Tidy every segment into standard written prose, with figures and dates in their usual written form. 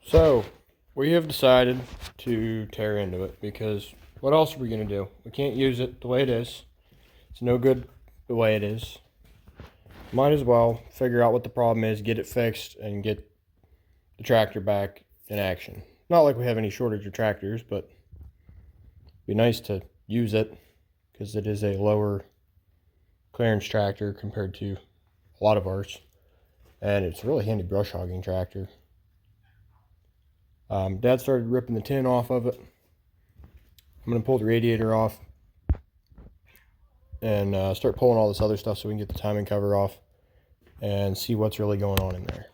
So, we have decided to tear into it because what else are we going to do? We can't use it the way it is. It's no good the way it is. Might as well figure out what the problem is, get it fixed, and get the tractor back in action. Not like we have any shortage of tractors, but it'd be nice to use it because it is a lower clearance tractor compared to a lot of ours. And it's a really handy brush hogging tractor. Dad started ripping the tin off of it. I'm going to pull the radiator off and start pulling all this other stuff so we can get the timing cover off and see what's really going on in there.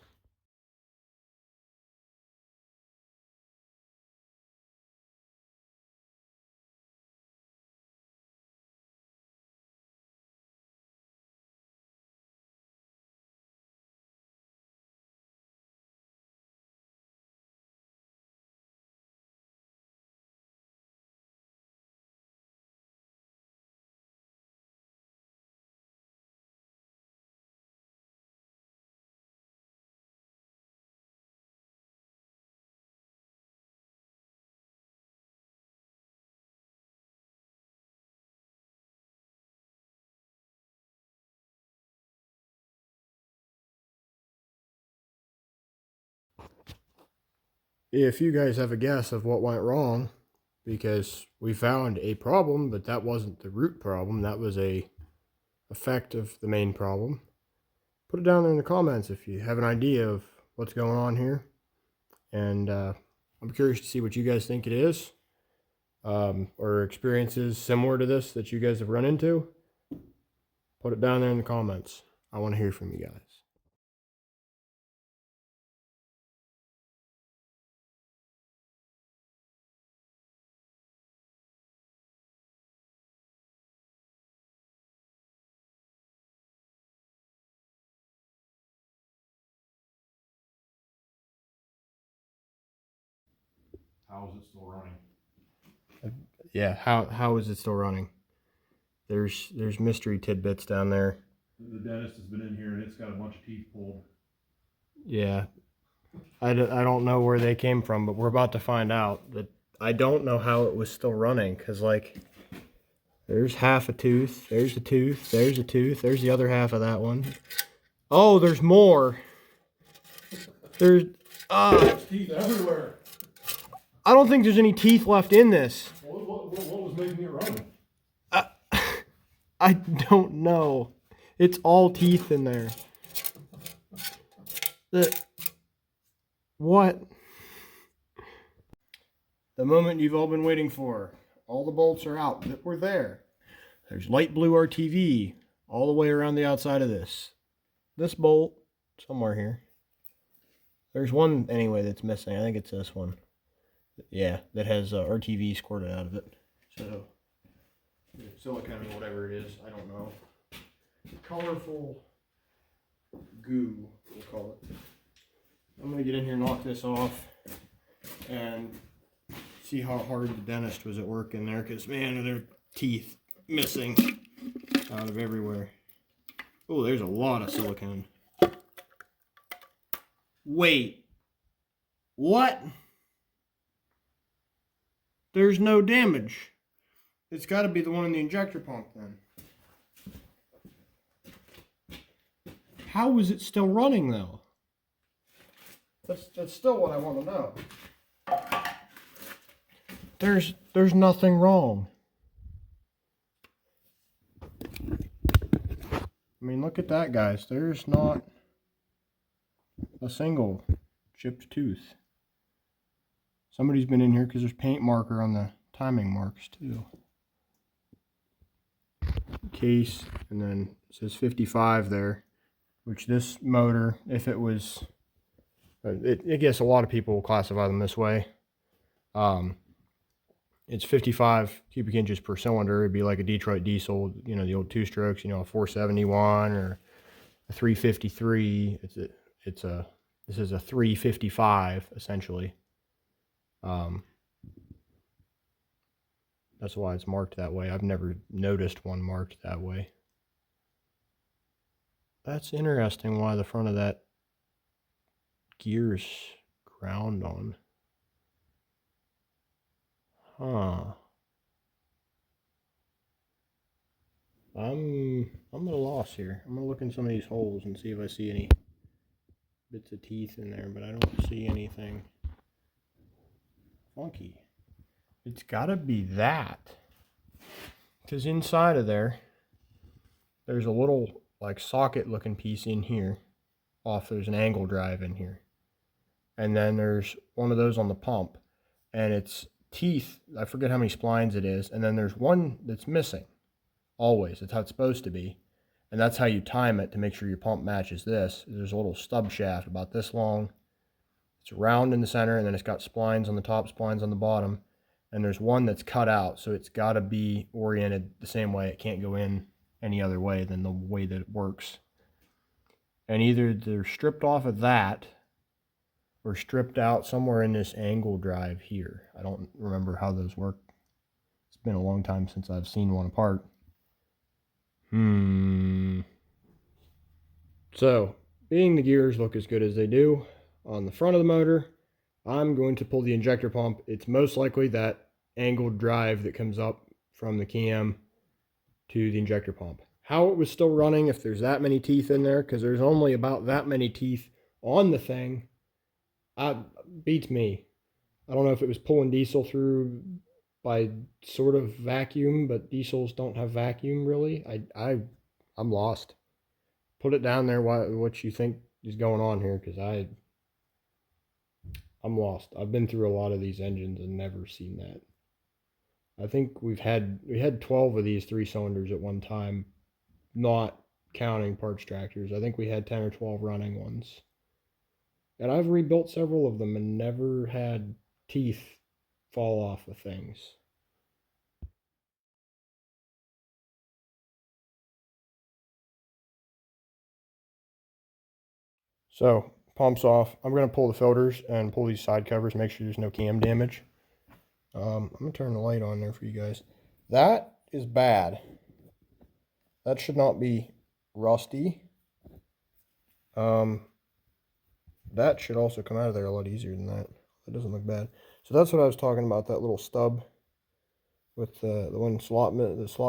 If you guys have a guess of what went wrong, because we found a problem, but that wasn't the root problem, that was a effect of the main problem, put it down there in the comments if you have an idea of what's going on here. And I'm curious to see what you guys think it is, or experiences similar to this that you guys have run into. Put it down there in the comments. I want to hear from you guys. How is it still running? Yeah, how is it still running? There's mystery tidbits down there. The dentist has been in here and it's got a bunch of teeth pulled. Yeah, I don't know where they came from, but we're about to find out. That I don't know how it was still running, because like there's half a tooth, there's a tooth, there's a tooth, there's the other half of that one. Oh, there's more. There's There's teeth everywhere. I don't think there's any teeth left in this. What was making it run? I don't know. It's all teeth in there. What? The moment you've all been waiting for. All the bolts are out that were there. There's light blue RTV all the way around the outside of this. This bolt, somewhere here. There's one anyway that's missing. I think it's this one. Yeah, that has RTV squirted out of it. So, silicone or whatever it is, I don't know. Colorful goo, we'll call it. I'm going to get in here and knock this off and see how hard the dentist was at work in there, because man, are there teeth missing out of everywhere. Oh, there's a lot of silicone. Wait, what? There's no damage. It's got to be the one in the injector pump then. How is it still running though? That's still what I want to know. There's nothing wrong. I mean, look at that, guys. There's not a single chipped tooth. Somebody's been in here because there's paint marker on the timing marks too. Case, and then it says 55 there, which this motor, if it was, I guess a lot of people will classify them this way. It's 55 cubic inches per cylinder. It'd be like a Detroit diesel, you know, the old two strokes, you know, a 471 or a 353. This is a 355 essentially. That's why it's marked that way. I've never noticed one marked that way. That's interesting why the front of that gear's ground on. Huh. I'm at a loss here. I'm gonna look in some of these holes and see if I see any bits of teeth in there, but I don't see anything funky. It's gotta be that. Because inside of there, there's a little like socket looking piece in here. There's an angle drive in here. And then there's one of those on the pump. And it's teeth, I forget how many splines it is. And then there's one that's missing. Always, that's how it's supposed to be. And that's how you time it to make sure your pump matches this. There's a little stub shaft about this long. It's round in the center, and then it's got splines on the top, splines on the bottom. And there's one that's cut out, so it's got to be oriented the same way. It can't go in any other way than the way that it works. And either they're stripped off of that or stripped out somewhere in this angle drive here. I don't remember how those work. It's been a long time since I've seen one apart. So, being the gears look as good as they do on the front of the motor, I'm going to pull the injector pump. It's most likely that angled drive that comes up from the cam to the injector pump. How it was still running, if there's that many teeth in there, because there's only about that many teeth on the thing, beats me. I don't know if it was pulling diesel through by sort of vacuum, but diesels don't have vacuum really. I'm lost. Put it down there what you think is going on here, because I'm lost. I've been through a lot of these engines and never seen that. I think we had 12 of these 3-cylinders at one time, not counting parts tractors. I think we had 10 or 12 running ones. And I've rebuilt several of them and never had teeth fall off of things. So, pump's off. I'm going to pull the filters and pull these side covers, make sure there's no cam damage. I'm going to turn the light on there for you guys. That is bad. That should not be rusty. That should also come out of there a lot easier than that. That doesn't look bad. So that's what I was talking about, that little stub with the slot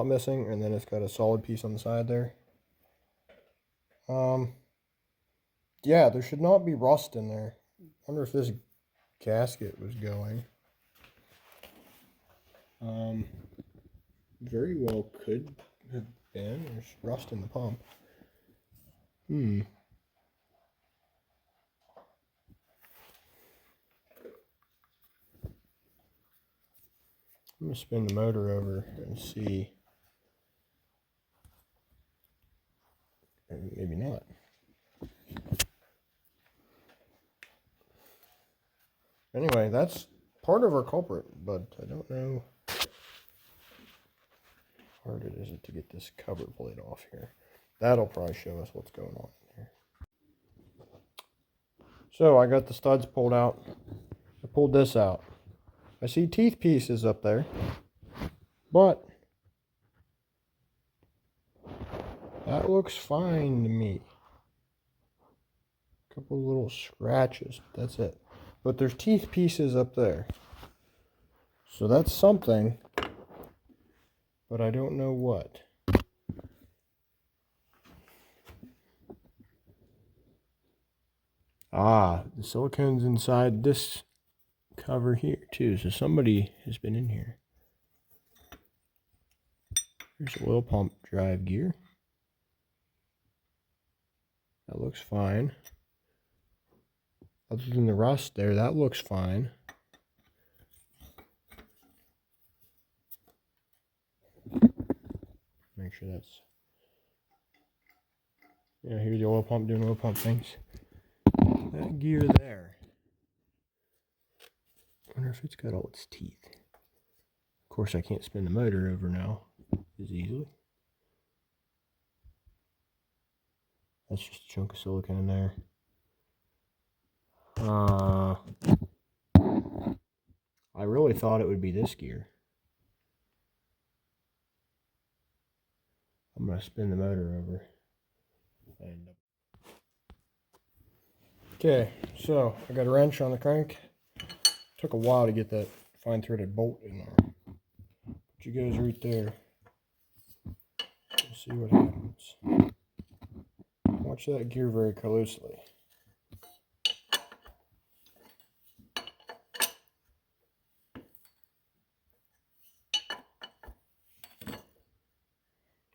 missing, and then it's got a solid piece on the side there. Yeah, there should not be rust in there. I wonder if this gasket was going. Very well could have been. There's rust in the pump. I'm going to spin the motor over and see. Maybe not. Anyway, that's part of our culprit, but I don't know how hard it is to get this cover plate off here. That'll probably show us what's going on here. So I got the studs pulled out. I pulled this out. I see teeth pieces up there, but that looks fine to me. A couple little scratches, that's it. But there's teeth pieces up there. So that's something, but I don't know what. The silicone's inside this cover here too, so somebody has been in here. Here's a oil pump drive gear. That looks fine. Other than the rust there, that looks fine. Make sure that's... Yeah, here's the oil pump doing oil pump things. That gear there. I wonder if it's got all its teeth. Of course, I can't spin the motor over now as easily. That's just a chunk of silicone in there. I really thought it would be this gear. I'm going to spin the motor over. And Okay, so I got a wrench on the crank. Took a while to get that fine threaded bolt in there. But you goes right there. We'll see what happens. Watch that gear very closely.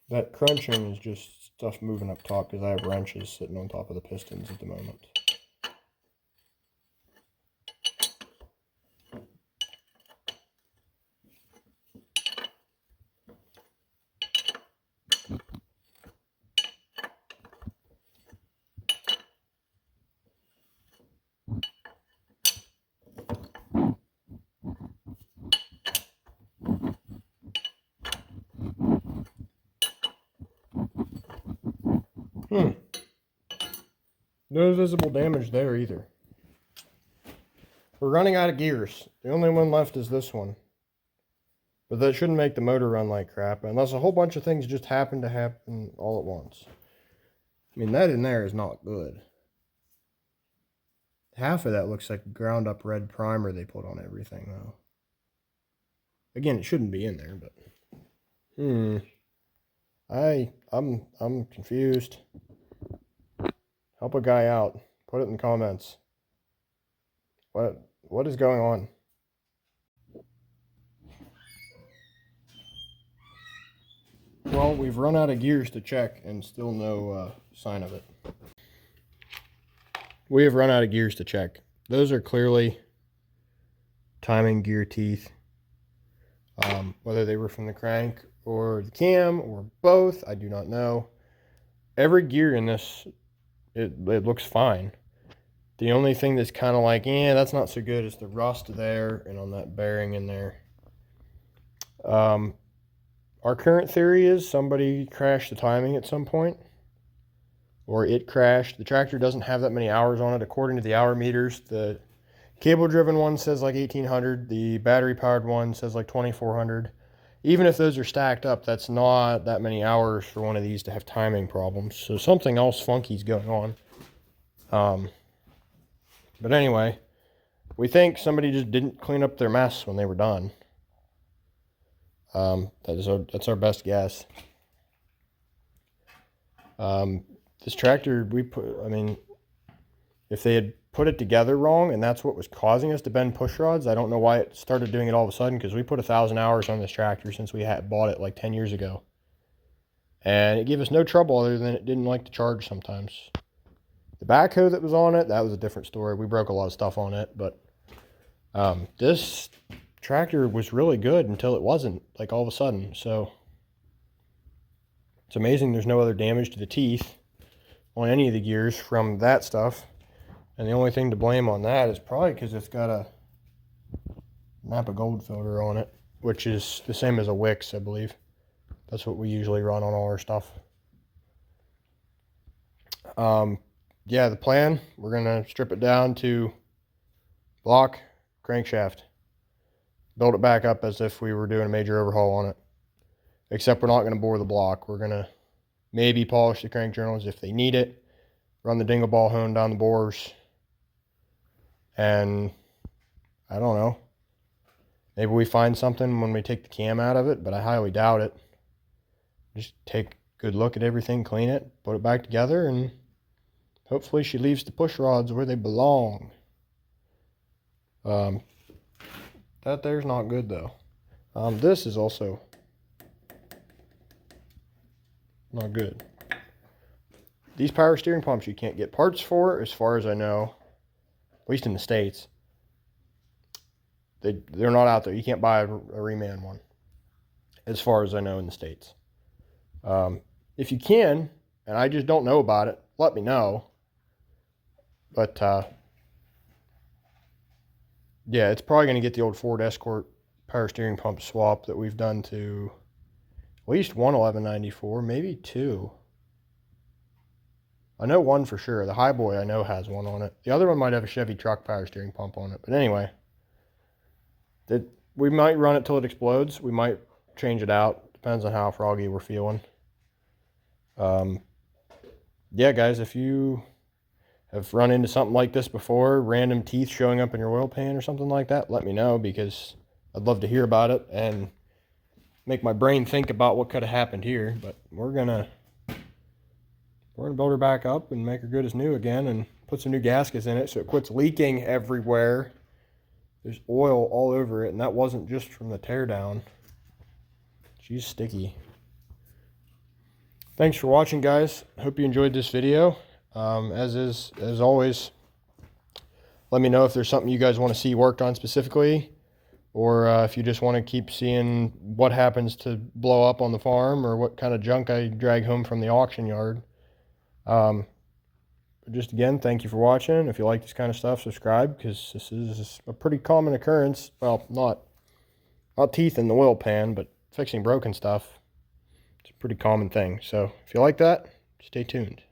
That crunching is just stuff moving up top because I have wrenches sitting on top of the pistons at the moment. No visible damage there either. We're running out of gears. The only one left is this one. But that shouldn't make the motor run like crap, unless a whole bunch of things just happen to happen all at once. I mean, that in there is not good. Half of that looks like ground up red primer they put on everything, though. Again, it shouldn't be in there, but... I'm confused. Help a guy out. Put it in the comments. What is going on? Well, we've run out of gears to check and still no sign of it. We have run out of gears to check. Those are clearly timing gear teeth. Whether they were from the crank or the cam or both, I do not know. Every gear in this, it looks fine. The only thing that's kind of like, that's not so good is the rust there and on that bearing in there. Our current theory is somebody crashed the timing at some point, or it crashed. The tractor doesn't have that many hours on it according to the hour meters. The cable-driven one says like 1,800. The battery-powered one says like 2,400. Even if those are stacked up, that's not that many hours for one of these to have timing problems. So something else funky is going on. But anyway, we think somebody just didn't clean up their mess when they were done. That's our best guess. This tractor, if they had put it together wrong and that's what was causing us to bend push rods, I don't know why it started doing it all of a sudden, because we put 1,000 hours on this tractor since we had bought it like 10 years ago. And it gave us no trouble other than it didn't like to charge sometimes. The backhoe that was on it, that was a different story. We broke a lot of stuff on it, but this tractor was really good until it wasn't, like all of a sudden. So it's amazing there's no other damage to the teeth on any of the gears from that stuff. And the only thing to blame on that is probably because it's got a Napa Gold filter on it, which is the same as a Wix, I believe. That's what we usually run on all our stuff. Yeah, the plan, we're going to strip it down to block, crankshaft. Build it back up as if we were doing a major overhaul on it. Except we're not going to bore the block. We're going to maybe polish the crank journals if they need it. Run the dingle ball hone down the bores. And I don't know. Maybe we find something when we take the cam out of it, but I highly doubt it. Just take a good look at everything, clean it, put it back together, and hopefully she leaves the push rods where they belong. That there's not good though. This is also not good. These power steering pumps you can't get parts for, as far as I know, at least in the States. They're not out there. You can't buy a reman one, as far as I know, in the States. If you can, and I just don't know about it, let me know. But yeah, it's probably going to get the old Ford Escort power steering pump swap that we've done to at least one 1194, maybe two. I know one for sure. The Highboy I know has one on it. The other one might have a Chevy truck power steering pump on it. But anyway, we might run it till it explodes. We might change it out. Depends on how froggy we're feeling. Yeah, guys, if you have run into something like this before, random teeth showing up in your oil pan or something like that, let me know, because I'd love to hear about it and make my brain think about what could have happened here. But we're gonna build her back up and make her good as new again and put some new gaskets in it so it quits leaking everywhere. There's oil all over it, and that wasn't just from the teardown. She's sticky. Thanks for watching, guys. Hope you enjoyed this video. As always, let me know if there's something you guys want to see worked on specifically, or if you just want to keep seeing what happens to blow up on the farm, or what kind of junk I drag home from the auction yard. Just again, thank you for watching. If you like this kind of stuff, subscribe, because this is a pretty common occurrence. Well, not teeth in the oil pan, but fixing broken stuff. It's a pretty common thing. So if you like that, stay tuned.